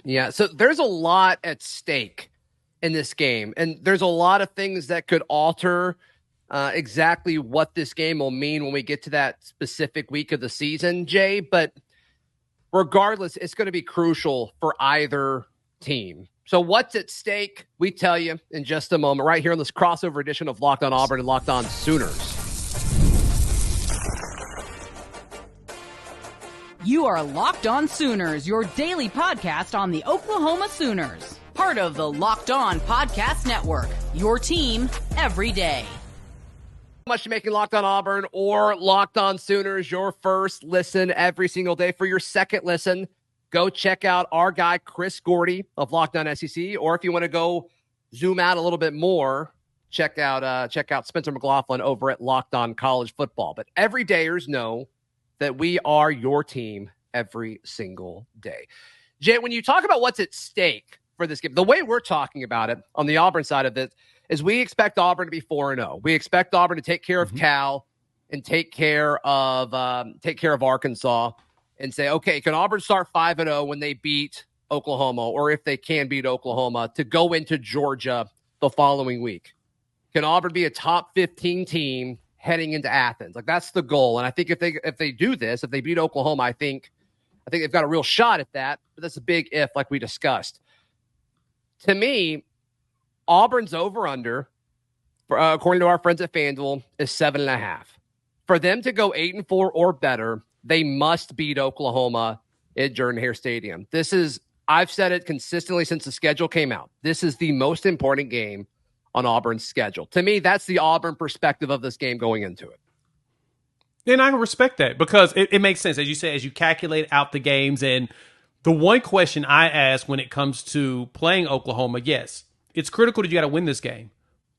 Yeah, so there's a lot at stake in this game, and there's a lot of things that could alter exactly what this game will mean when we get to that specific week of the season, Jay. But regardless, it's going to be crucial for either team. So what's at stake? We tell you in just a moment, right here on this crossover edition of Locked On Auburn and Locked On Sooners. You are Locked On Sooners, your daily podcast on the Oklahoma Sooners. Part of the Locked On Podcast Network, your team every day. Much to making Locked On Auburn or Locked On Sooners your first listen every single day. For your second listen, go check out our guy Chris Gordy of Locked On SEC, or if you want to go zoom out a little bit more, check out Spencer McLaughlin over at Locked On College Football. But everydayers know that we are your team every single day. Jay, when you talk about what's at stake for this game, the way we're talking about it on the Auburn side of it is we expect Auburn to be 4-0. We expect Auburn to take care of Cal and take care of Arkansas and say, okay, can Auburn start 5-0 when they beat Oklahoma, or if they can beat Oklahoma, to go into Georgia the following week? Can Auburn be a top 15 team heading into Athens? Like, that's the goal. And I think if they do this, if they beat Oklahoma, I think they've got a real shot at that. But that's a big if, like we discussed. To me, Auburn's over-under, according to our friends at FanDuel, is 7.5. For them to go 8-4 or better, they must beat Oklahoma at Jordan-Hare Stadium. I've said it consistently since the schedule came out. This is the most important game on Auburn's schedule. To me, that's the Auburn perspective of this game going into it. And I respect that because it makes sense, as you say, as you calculate out the games. And the one question I ask when it comes to playing Oklahoma, yes, it's critical that you got to win this game,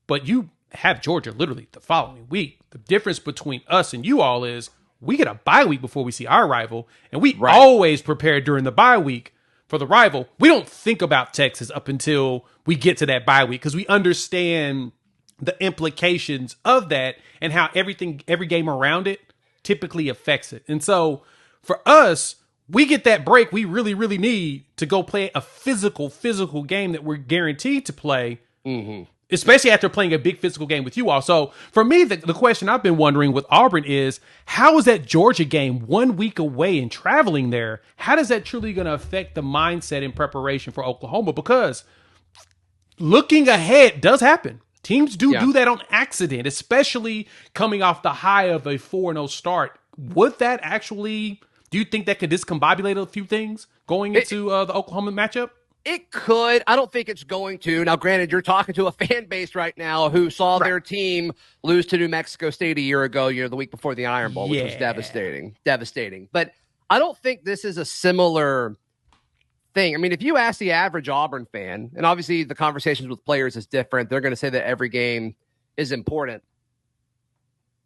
but you have Georgia literally the following week. The difference between us and you all is we get a bye week before we see our rival, and we always prepare during the bye week for the rival. We don't think about Texas up until we get to that bye week because we understand the implications of that and how every game around it typically affects it. And so for us, we get that break we really, really need to go play a physical game that we're guaranteed to play, especially after playing a big physical game with you all. So for me, the question I've been wondering with Auburn is, how is that Georgia game 1 week away and traveling there? How does that truly going to affect the mindset in preparation for Oklahoma? Because looking ahead does happen. Teams do that on accident, especially coming off the high of a 4-0 start. Would that actually... Do you think that could discombobulate a few things going into the Oklahoma matchup? It could. I don't think it's going to. Now, granted, you're talking to a fan base right now who saw their team lose to New Mexico State a year ago, the week before the Iron Bowl, which was devastating. But I don't think this is a similar thing. I mean, if you ask the average Auburn fan, and obviously the conversations with players is different, they're going to say that every game is important.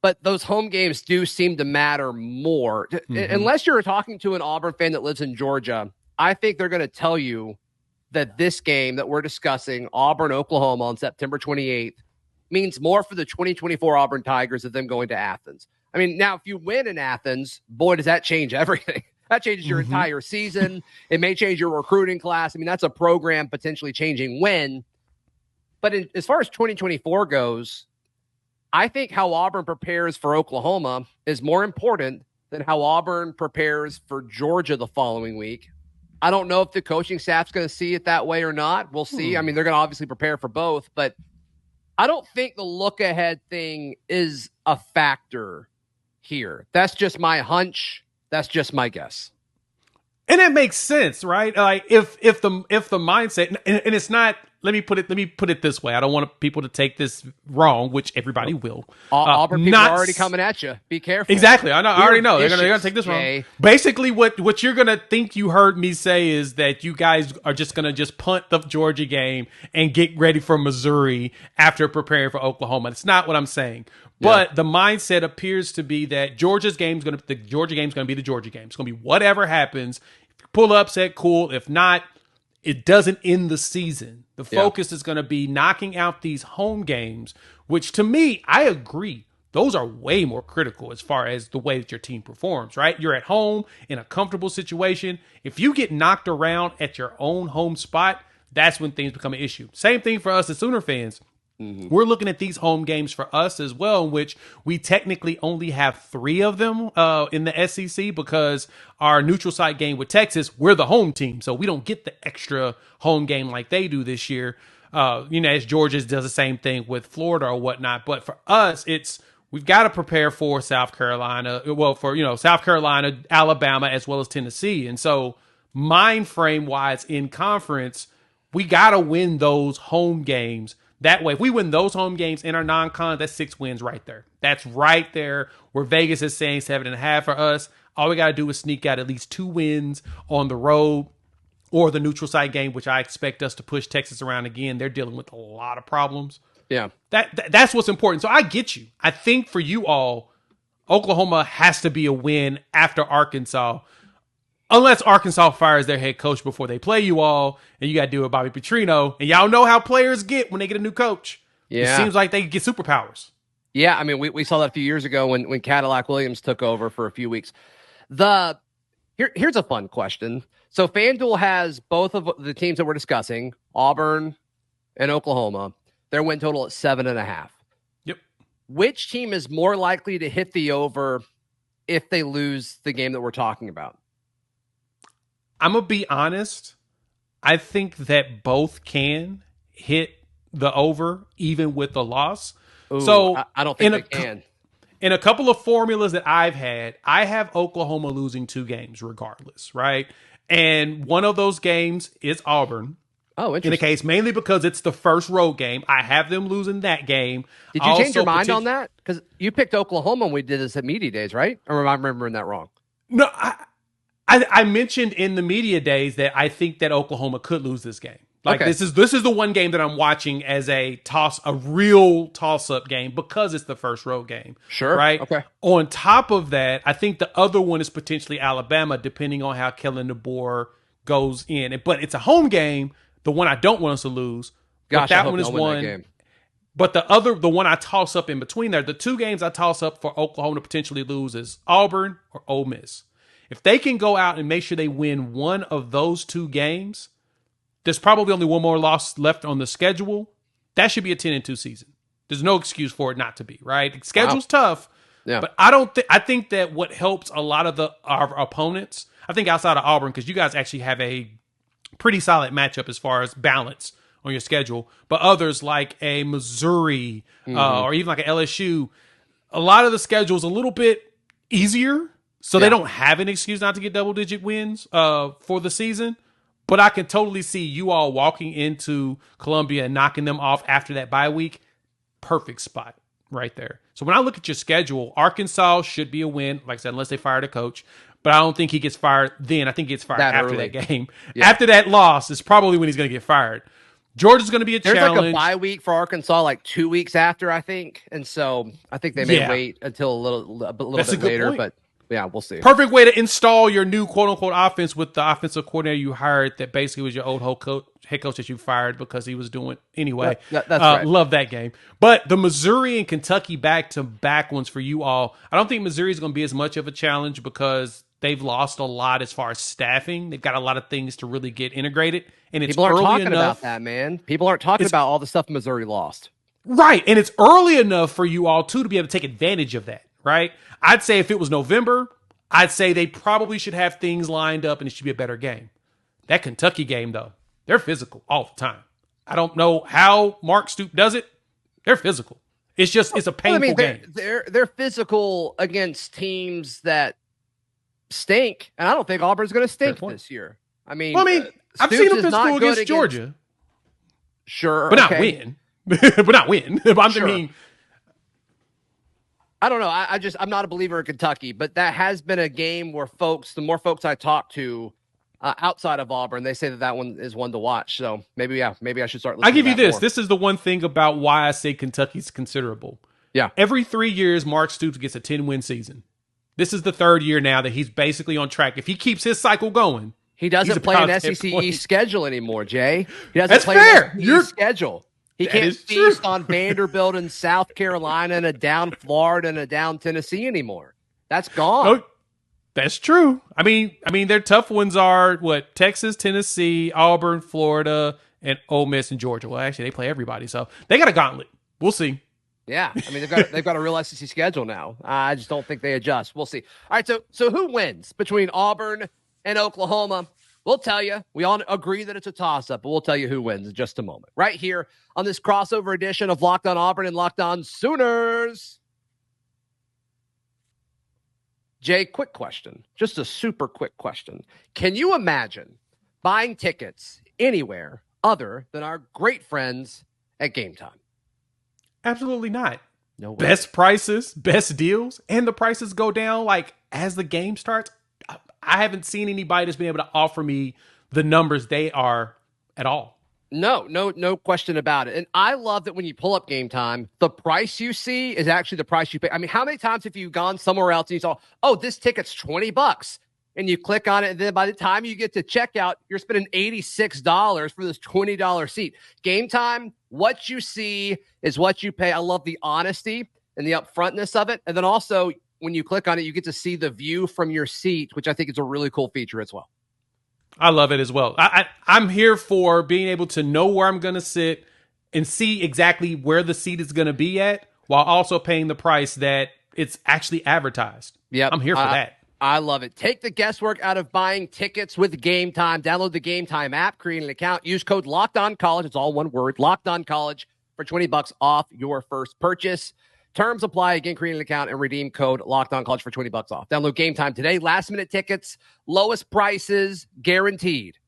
But those home games do seem to matter more. Unless you're talking to an Auburn fan that lives in Georgia, I think they're going to tell you that this game that we're discussing, Auburn, Oklahoma, on September 28th, means more for the 2024 Auburn Tigers than them going to Athens. I mean, now, if you win in Athens, boy, does that change everything. That changes your entire season. It may change your recruiting class. I mean, that's a program potentially changing win. But as far as 2024 goes, I think how Auburn prepares for Oklahoma is more important than how Auburn prepares for Georgia the following week. I don't know if the coaching staff's going to see it that way or not. We'll see. I mean, they're going to obviously prepare for both, but I don't think the look-ahead thing is a factor here. That's just my hunch. That's just my guess. And it makes sense, right? Like if the mindset, and it's not. Let me put it this way. I don't want people to take this wrong, which everybody will. Auburn people are already coming at you. Be careful. Exactly. I already know. They're gonna take this wrong. Basically, what you're gonna think you heard me say is that you guys are just gonna punt the Georgia game and get ready for Missouri after preparing for Oklahoma. It's not what I'm saying. But the mindset appears to be that the Georgia game's gonna be the Georgia game. It's gonna be whatever happens. Pull upset, cool. If not, it doesn't end the season. The focus is going to be knocking out these home games, which to me, I agree. those are way more critical as far as the way that your team performs, right? You're at home in a comfortable situation. If you get knocked around at your own home spot, that's when things become an issue. Same thing for us as Sooner fans. We're looking at these home games for us as well, in which we technically only have 3 of them in the SEC, because our neutral site game with Texas, we're the home team. So we don't get the extra home game like they do this year. As Georgia does the same thing with Florida or whatnot. But for us, we've got to prepare for South Carolina, South Carolina, Alabama, as well as Tennessee. And so mind frame wise in conference, we got to win those home games. That way, if we win those home games in our non-con, that's 6 wins right there. That's right there where Vegas is saying 7.5 for us. All we got to do is sneak out at least 2 wins on the road or the neutral site game, which I expect us to push Texas around again. They're dealing with a lot of problems. Yeah. That's what's important. So I get you. I think for you all, Oklahoma has to be a win after Arkansas, unless Arkansas fires their head coach before they play you all, and you got to deal with Bobby Petrino. And y'all know how players get when they get a new coach. Yeah. It seems like they get superpowers. Yeah, I mean, we saw that a few years ago when Cadillac Williams took over for a few weeks. Here's a fun question. So FanDuel has both of the teams that we're discussing, Auburn and Oklahoma. Their win total at 7.5. Yep. Which team is more likely to hit the over if they lose the game that we're talking about? I'm going to be honest. I think that both can hit the over even with the loss. Ooh, so I don't think they can. In a couple of formulas that I've had, I have Oklahoma losing 2 games regardless, right? And one of those games is Auburn. Oh, interesting. In the case, mainly because it's the first road game. I have them losing that game. Did you change your mind on that? Because you picked Oklahoma when we did this at Media Days, right? Or am I remembering that wrong? No, I mentioned in the media days that I think that Oklahoma could lose this game. Like, okay. This is the one game that I'm watching as a real toss-up game because it's the first road game. Sure. Right? Okay. On top of that, I think the other one is potentially Alabama, depending on how Kellen DeBoer goes in. But it's a home game, the one I don't want us to lose. Gosh, that one is one. But the one I toss up in between there, the 2 games I toss up for Oklahoma to potentially lose is Auburn or Ole Miss. If they can go out and make sure they win one of those 2 games, there's probably only one more loss left on the schedule. That should be a 10-2 season. There's no excuse for it not to be, right? The schedule's tough, but I think that what helps a lot of our opponents, I think outside of Auburn, because you guys actually have a pretty solid matchup as far as balance on your schedule, but others like a Missouri or even like a LSU, a lot of the schedule is a little bit easier. So they don't have an excuse not to get double-digit wins for the season. But I can totally see you all walking into Columbia and knocking them off after that bye week. Perfect spot right there. So when I look at your schedule, Arkansas should be a win, like I said, unless they fired a coach. But I don't think he gets fired then. I think he gets fired after that game. Yeah. After that loss is probably when he's going to get fired. Georgia's going to be a challenge. There's like a bye week for Arkansas, like 2 weeks after, I think. And so I think they may wait until a little bit later. But yeah, we'll see. Perfect way to install your new quote-unquote offense with the offensive coordinator you hired that basically was your old head coach that you fired because he was doing anyway. That's right. Love that game. But the Missouri and Kentucky back-to-back ones for you all, I don't think Missouri is going to be as much of a challenge because they've lost a lot as far as staffing. They've got a lot of things to really get integrated. And it's People aren't early talking enough. about that, man. People aren't talking about all the stuff Missouri lost. Right. And it's early enough for you all, too, to be able to take advantage of that, right? I'd say if it was November, I'd say they probably should have things lined up and it should be a better game. That Kentucky game, though, they're physical all the time. I don't know how Mark Stoops does it. They're physical. It's a painful game. They're physical against teams that stink, and I don't think Auburn's going to stink this year. I've seen them physical against Georgia. Sure. But not win. But not win. I don't know. I'm not a believer in Kentucky, but that has been a game where the more folks I talk to outside of Auburn, they say that one is one to watch. So maybe I should start listening. I'll give you this. More. This is the one thing about why I say Kentucky's considerable. Yeah. Every 3 years, Mark Stoops gets a 10-win season. This is the 3rd year now that he's basically on track. If he keeps his cycle going, he doesn't play an SEC East schedule anymore, Jay. He doesn't That's play fair. an SEC East schedule. He can't feast on Vanderbilt and South Carolina and a down Florida and a down Tennessee anymore. That's gone. Oh, that's true. I mean, their tough ones are what? Texas, Tennessee, Auburn, Florida, and Ole Miss and Georgia. Well, actually, they play everybody, so they got a gauntlet. We'll see. Yeah, I mean they've got a real SEC schedule now. I just don't think they adjust. We'll see. All right, so who wins between Auburn and Oklahoma? We'll tell you. We all agree that it's a toss-up, but we'll tell you who wins in just a moment. Right here on this crossover edition of Locked On Auburn and Locked On Sooners. Jay, quick question. Just a super quick question. Can you imagine buying tickets anywhere other than our great friends at Game Time? Absolutely not. No way. Best prices, best deals, and the prices go down like as the game starts. I haven't seen anybody that's been able to offer me the numbers they are at all. No question about it. And I love that when you pull up Game Time, the price you see is actually the price you pay. I mean, how many times have you gone somewhere else and you saw, oh, this ticket's $20, and you click on it, and then by the time you get to checkout, you're spending $86 for this $20 seat. Game Time, what you see is what you pay. I love the honesty and the upfrontness of it. And then also, when you click on it, you get to see the view from your seat, which I think is a really cool feature as well. I love it as well. I'm here for being able to know where I'm going to sit and see exactly where the seat is going to be at while also paying the price that it's actually advertised. Yep. I'm here for that. I love it. Take the guesswork out of buying tickets with Game Time. Download the Game Time app, create an account, use code LOCKEDONCollege. It's all one word, LOCKEDONCollege, for $20 off your first purchase. Terms apply. Again, create an account and redeem code LOCKEDONCollege for $20 off. Download Game Time today. Last minute tickets, lowest prices guaranteed.